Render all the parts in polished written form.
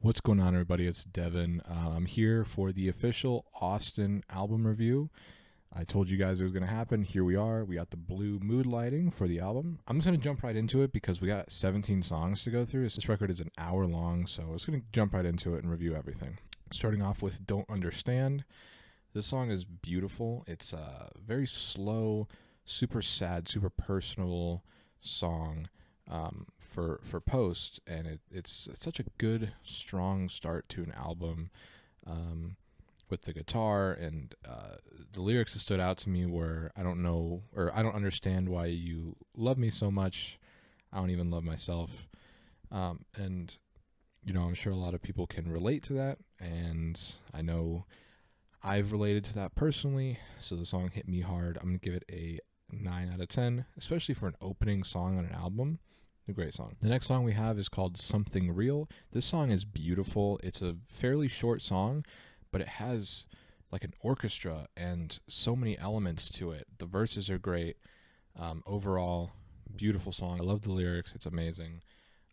What's going on, everybody? It's Devin. I'm here for the official Austin album review. I told you guys it was going to happen. Here we are. We got the blue mood lighting for the album. I'm just going to jump right into it because we got 17 songs to go through. This record is an hour long, so I was going to jump right into it and review everything. Starting off with Don't Understand. This song is beautiful. It's a very slow, super sad, super personal song. For Post, and it's such a good, strong start to an album with the guitar, and the lyrics that stood out to me were, I don't know, or I don't understand why you love me so much. I don't even love myself. And, you know, I'm sure a lot of people can relate to that, and I know I've related to that personally, so the song hit me hard. I'm going to give it a 9 out of 10, especially for an opening song on an album. A great song. The next song we have is called Something Real. This song is beautiful. It's a fairly short song, but it has like an orchestra and so many elements to it. The verses are great. Overall, beautiful song. I love the lyrics. It's amazing.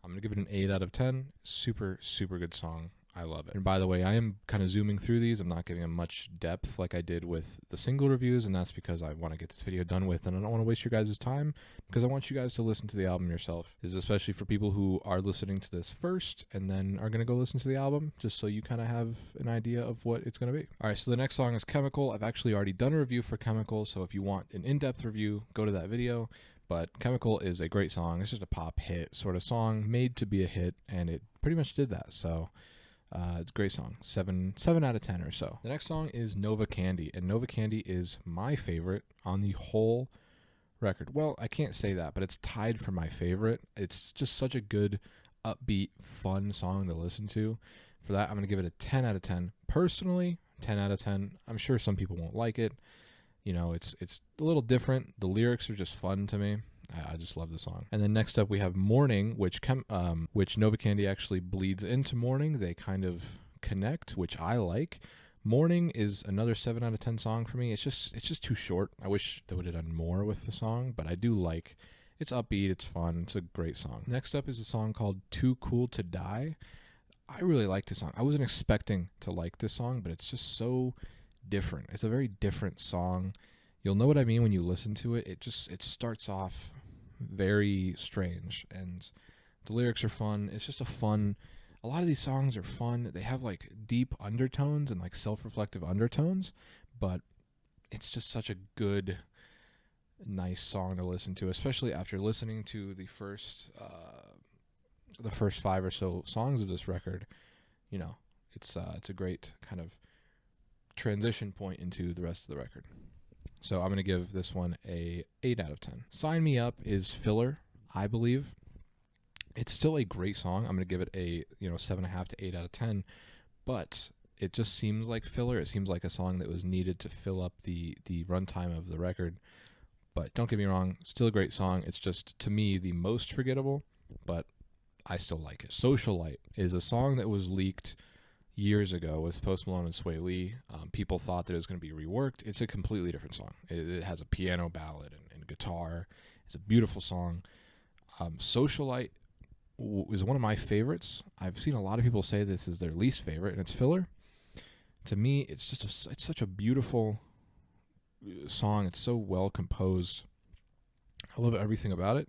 I'm going to give it an 8 out of 10. Super, super good song. I love it. And by the way, I am kind of zooming through these. I'm not giving them much depth like I did with the single reviews, and that's because I want to get this video done with, and I don't want to waste your guys' time because I want you guys to listen to the album yourself. This is especially for people who are listening to this first and then are going to go listen to the album, just so you kind of have an idea of what it's going to be. All right, so the next song is Chemical. I've actually already done a review for Chemical, so if you want an in-depth review, go to that video. But Chemical is a great song. It's just a pop hit sort of song made to be a hit, and it pretty much did that. So it's a great song. 7 out of 10 or so. The next song is Novacandy, and Novacandy is my favorite on the whole record. Well, I can't say that, but it's tied for my favorite. It's just such a good, upbeat, fun song to listen to. For that, I'm going to give it a 10 out of 10. Personally, 10 out of 10. I'm sure some people won't like it. You know, it's a little different. The lyrics are just fun to me. I just love the song. And then next up we have Mourning, which Novacandy actually bleeds into Mourning. They kind of connect, which I like. Mourning is another 7 out of 10 song for me. It's just too short. I wish they would have done more with the song, but I do like. It's upbeat. It's fun. It's a great song. Next up is a song called Too Cool to Die. I really like this song. I wasn't expecting to like this song, but it's just so different. It's a very different song. You'll know what I mean when you listen to it. It starts off very strange, and the lyrics are fun. It's just a lot of these songs are fun. They have like deep undertones and like self-reflective undertones, but it's just such a good, nice song to listen to, especially after listening to the first 5 or so songs of this record. You know, it's a great kind of transition point into the rest of the record. So I'm going to give this one a 8 out of 10. Sign Me Up is filler, I believe. It's still a great song. I'm going to give it a 7.5 to 8 out of 10. But it just seems like filler. It seems like a song that was needed to fill up the runtime of the record. But don't get me wrong, still a great song. It's just, to me, the most forgettable, but I still like it. Socialite is a song that was leaked years ago with Post Malone and Sway Lee. People thought that it was going to be reworked. It's a completely different song. It has a piano ballad and guitar. It's a beautiful song. Socialite is one of my favorites. I've seen a lot of people say this is their least favorite, and it's filler. To me, it's such a beautiful song. It's so well composed. I love everything about it.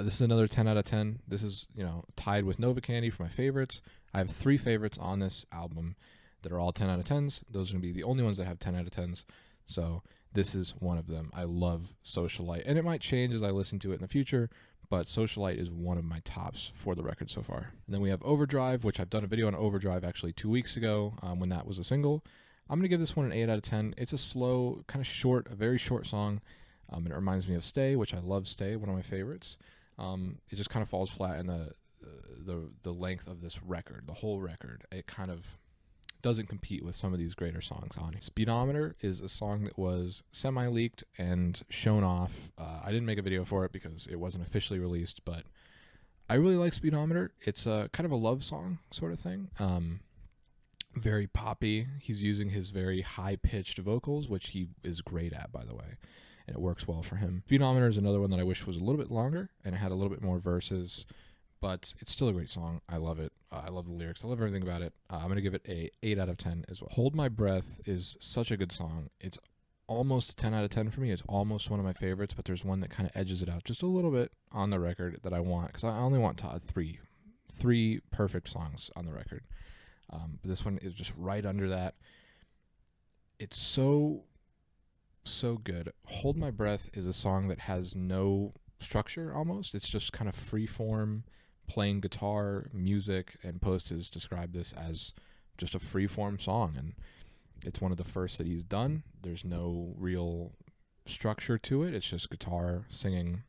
This is another 10 out of 10. This is, tied with Novacandy for my favorites. I have 3 favorites on this album that are all 10 out of 10s. Those are going to be the only ones that have 10 out of 10s. So this is one of them. I love Socialite. And it might change as I listen to it in the future, but Socialite is one of my tops for the record so far. And then we have Overdrive, which I've done a video on Overdrive actually 2 weeks ago when that was a single. I'm going to give this one an 8 out of 10. It's a slow, kind of short, a very short song. And it reminds me of Stay, which I love Stay, one of my favorites. It just kind of falls flat in the length of this record, the whole record. It kind of doesn't compete with some of these greater songs on it. Speedometer is a song that was semi-leaked and shown off. I didn't make a video for it because it wasn't officially released, but I really like Speedometer. It's a kind of a love song sort of thing. Very poppy. He's using his very high-pitched vocals, which he is great at, by the way, and it works well for him. Speedometer is another one that I wish was a little bit longer and it had a little bit more verses, but it's still a great song. I love it. I love the lyrics. I love everything about it. I'm going to give it a 8 out of 10 as well. Hold My Breath is such a good song. It's almost a 10 out of 10 for me. It's almost one of my favorites, but there's one that kind of edges it out just a little bit on the record that I want, because I only want three perfect songs on the record. But this one is just right under that. It's so good. Hold My Breath is a song that has no structure almost. It's just kind of free form, playing guitar, music, and Post has described this as just a free form song, and it's one of the first that he's done. There's no real structure to it. It's just guitar, singing.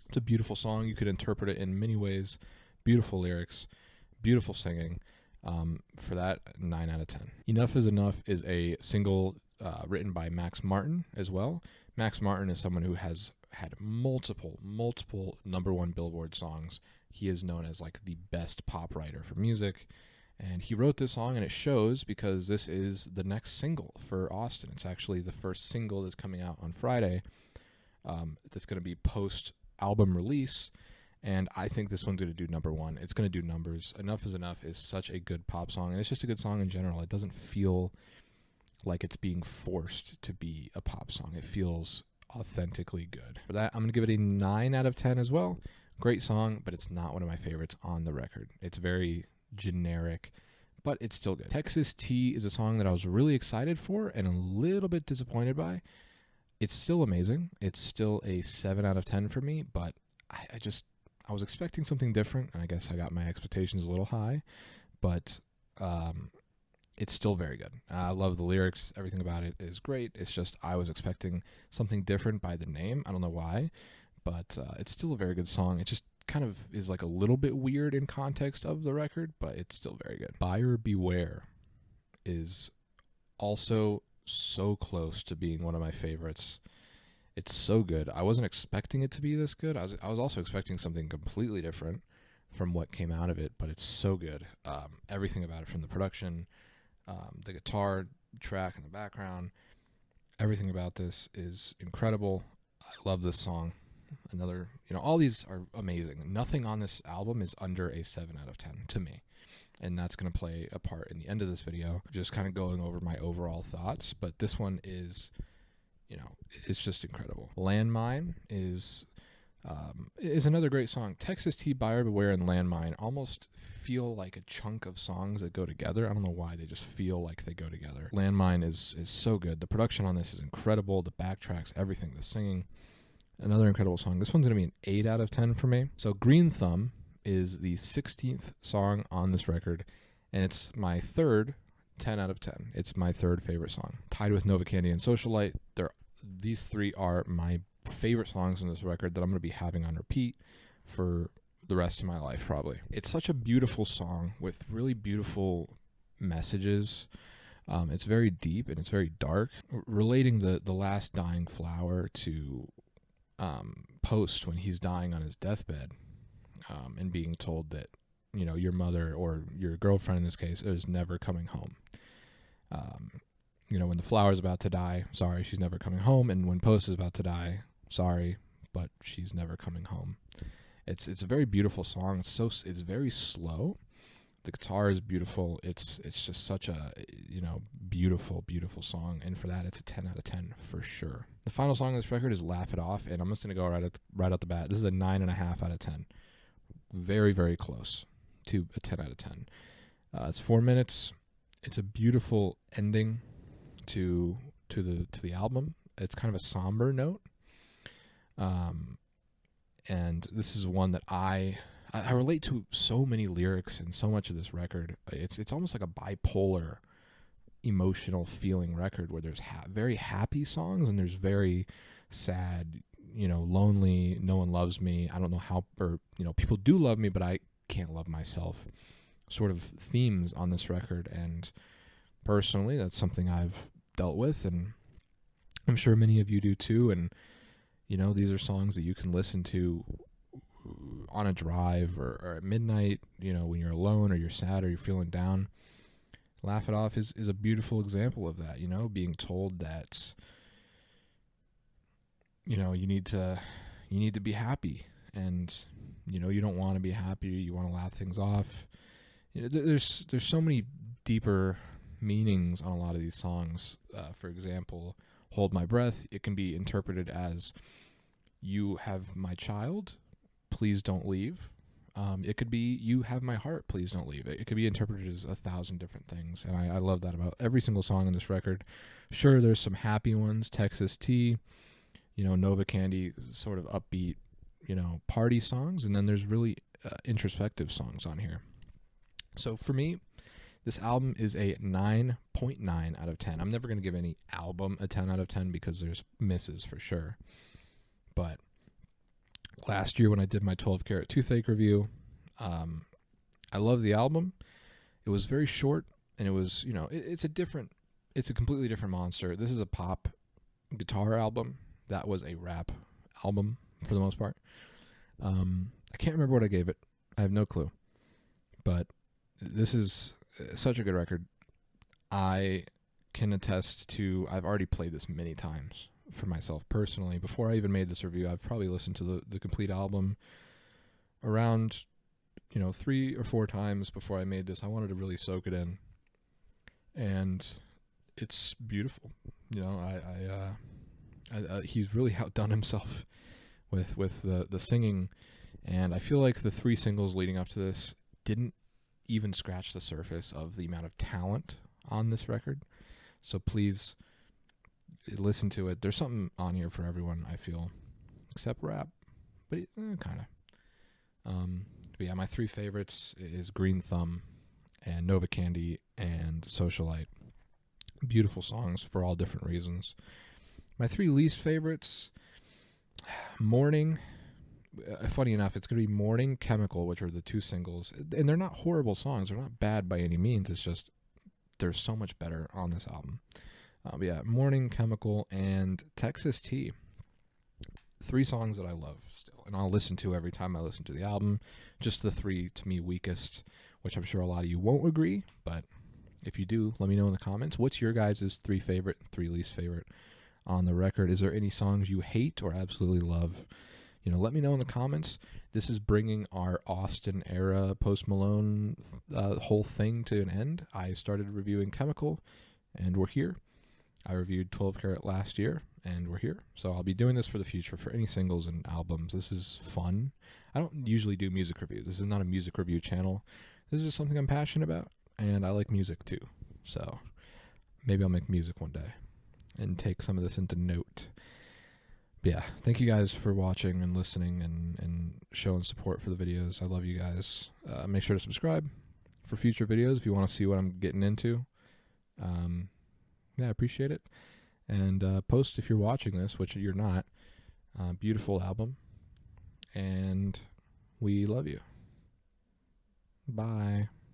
It's a beautiful song. You could interpret it in many ways. Beautiful lyrics, beautiful singing. For that, 9 out of 10. Enough is Enough is a single written by Max Martin as well. Max Martin is someone who has had multiple #1 Billboard songs. He is known as like the best pop writer for music. And he wrote this song, and it shows because this is the next single for Austin. It's actually the first single that's coming out on Friday. That's going to be post-album release, and I think this one's going to do #1. It's going to do numbers. Enough is Enough is such a good pop song, and it's just a good song in general. It doesn't feel like it's being forced to be a pop song. It feels authentically good. For that, I'm going to give it a 9 out of 10 as well. Great song, but it's not one of my favorites on the record. It's very generic, but it's still good. Texas Tea is a song that I was really excited for and a little bit disappointed by. It's still amazing. It's still a 7 out of 10 for me, but I was expecting something different, and I guess I got my expectations a little high, but it's still very good. I love the lyrics. Everything about it is great. It's just I was expecting something different by the name. I don't know why, but it's still a very good song. It just kind of is like a little bit weird in context of the record, but it's still very good. Buyer Beware is also so close to being one of my favorites. It's so good. I wasn't expecting it to be this good. I was also expecting something completely different from what came out of it, but it's so good. Everything about it, from the production, the guitar track in the background, everything about this is incredible. I love this song. Another, all these are amazing. Nothing on this album is under a 7 out of 10 to me. And that's going to play a part in the end of this video, just kind of going over my overall thoughts. But this one is, it's just incredible. Landmine is another great song. Texas Tea, Buyer Beware, and Landmine almost feel like a chunk of songs that go together. I don't know why, they just feel like they go together. Landmine is so good. The production on this is incredible. The backtracks, everything, the singing. Another incredible song. This one's going to be an 8 out of 10 for me. So Green Thumb is the 16th song on this record, and it's my third 10 out of 10. It's my third favorite song, tied with Novacandy and Socialite. These three are my favorite songs on this record that I'm going to be having on repeat for the rest of my life, probably. It's such a beautiful song with really beautiful messages. It's very deep and it's very dark, relating the last dying flower to Post when he's dying on his deathbed, and being told that your mother, or your girlfriend in this case, is never coming home. When the flower's about to die, sorry, she's never coming home. And when Post is about to die, sorry, but she's never coming home. It's a very beautiful song. It's very slow. The guitar is beautiful. It's just such a beautiful song, and for that, it's a 10 out of 10 for sure. The final song on this record is Laugh It Off, and I'm just gonna go right out the bat. This is a 9.5 out of 10. Very, very close to a 10 out of 10. It's 4 minutes. It's a beautiful ending to the album. It's kind of a somber note, and this is one that I relate to so many lyrics and so much of this record. It's almost like a bipolar, emotional feeling record where there's very happy songs and there's very sad, lonely, no one loves me, I don't know how, or people do love me but I can't love myself, sort of themes on this record. And personally, that's something I've dealt with, and I'm sure many of you do too. And these are songs that you can listen to on a drive or at midnight, when you're alone or you're sad or you're feeling down. Laugh It Off is a beautiful example of that, being told that you need to be happy, and You know, you don't want to be happy. You want to laugh things off. You know, there's so many deeper meanings on a lot of these songs. For example, Hold My Breath, it can be interpreted as, you have my child, please don't leave. It could be, you have my heart, please don't leave. It could be interpreted as 1,000 different things, and I love that about every single song on this record. Sure, there's some happy ones, Texas Tea, you know, Novacandy, sort of upbeat, you know, party songs, and then there's really introspective songs on here. So for me, this album is a 9.9 out of 10. I'm never going to give any album a 10 out of 10 because there's misses for sure. But last year when I did my 12 Karat Toothache review, I love the album. It was very short, and it was, you know, it's a completely different monster. This is a pop guitar album. That was a rap album for the most part. I can't remember what I gave it. I have no clue. But this is such a good record. I can attest to, I've already played this many times for myself personally. Before I even made this review, I've probably listened to the complete album around, you know, 3 or 4 times before I made this. I wanted to really soak it in. And it's beautiful. You know, he's really outdone himself with the singing. And I feel like the 3 singles leading up to this didn't even scratch the surface of the amount of talent on this record. So please listen to it. There's something on here for everyone, I feel, except rap, but kind of. But yeah, my 3 favorites is Green Thumb and Novacandy and Socialite. Beautiful songs for all different reasons. My 3 least favorites, Mourning. Funny enough, it's going to be Mourning, Chemical, which are the 2 singles. And they're not horrible songs. They're not bad by any means. It's just there's so much better on this album. But yeah, Mourning, Chemical, and Texas Tea. 3 songs that I love still, and I'll listen to every time I listen to the album. Just the 3, to me, weakest, which I'm sure a lot of you won't agree, but if you do, let me know in the comments. What's your guys' 3 favorite, 3 least favorite on the record? Is there any songs you hate or absolutely love? You know, let me know in the comments. This is bringing our Austin era Post Malone whole thing to an end. I started reviewing Chemical, and we're here. I reviewed 12 Karat last year, and we're here. So I'll be doing this for the future for any singles and albums. This is fun. I don't usually do music reviews. This is not a music review channel. This is just something I'm passionate about, and I like music too. So maybe I'll make music one day and take some of this into note. But yeah, thank you guys for watching and listening and showing support for the videos. I love you guys. Make sure to subscribe for future videos if you want to see what I'm getting into. Yeah, I appreciate it. And post if you're watching this, which you're not. Beautiful album. And we love you. Bye.